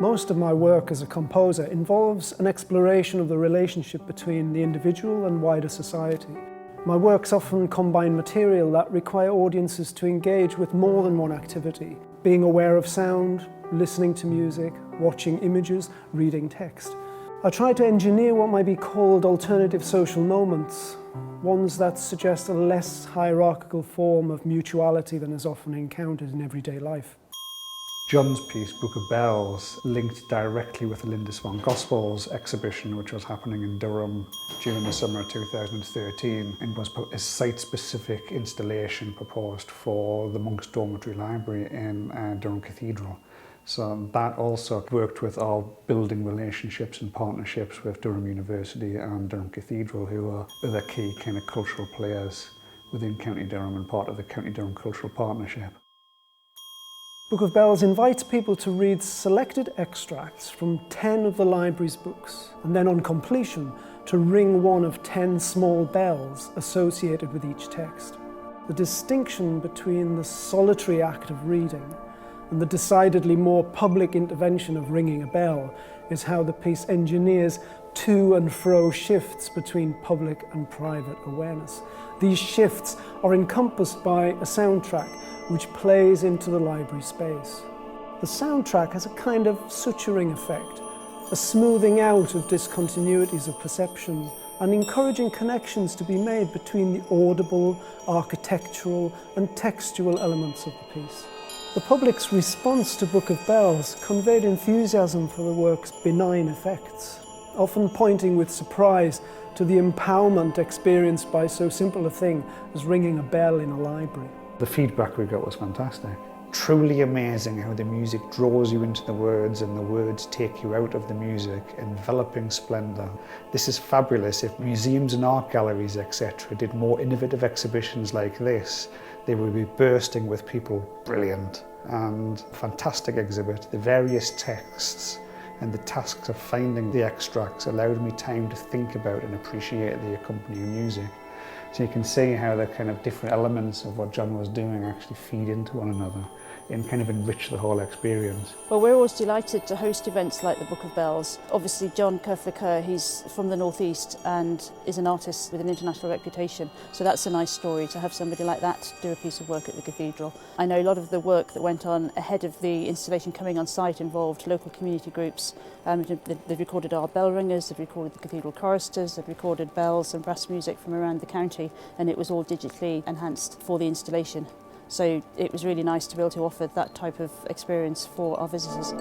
Most of my work as a composer involves an exploration of the relationship between the individual and wider society. My works often combine material that require audiences to engage with more than one activity, being aware of sound, listening to music, watching images, reading text. I try to engineer what might be called alternative social moments, ones that suggest a less hierarchical form of mutuality than is often encountered in everyday life. John's piece, Book of Bells, linked directly with the Lindisfarne Gospels exhibition, which was happening in Durham during the summer of 2013, and was a site-specific installation proposed for the Monks Dormitory Library in Durham Cathedral. So that also worked with our building relationships and partnerships with Durham University and Durham Cathedral, who are other key kind of cultural players within County Durham and part of the County Durham Cultural Partnership. Book of Bells invites people to read selected extracts from 10 of the library's books, and then on completion to ring one of 10 small bells associated with each text. The distinction between the solitary act of reading and the decidedly more public intervention of ringing a bell is how the piece engineers to and fro shifts between public and private awareness. These shifts are encompassed by a soundtrack which plays into the library space. The soundtrack has a kind of suturing effect, a smoothing out of discontinuities of perception and encouraging connections to be made between the audible, architectural and textual elements of the piece. The public's response to Book of Bells conveyed enthusiasm for the work's benign effects, often pointing with surprise to the empowerment experienced by so simple a thing as ringing a bell in a library. The feedback we got was fantastic. Truly amazing how the music draws you into the words and the words take you out of the music, enveloping splendour. This is fabulous. If museums and art galleries, etc., did more innovative exhibitions like this, they would be bursting with people. Brilliant and fantastic exhibit. The various texts and the tasks of finding the extracts allowed me time to think about and appreciate the accompanying music. So you can see how the kind of different elements of what John was doing actually feed into one another and kind of enrich the whole experience. Well, we're always delighted to host events like the Book of Bells. Obviously, John Kerr, he's from the North East and is an artist with an international reputation. So that's a nice story to have somebody like that do a piece of work at the cathedral. I know a lot of the work that went on ahead of the installation coming on site involved local community groups. They've recorded our bell ringers, they've recorded the cathedral choristers, they've recorded bells and brass music from around the county, and it was all digitally enhanced for the installation. So it was really nice to be able to offer that type of experience for our visitors.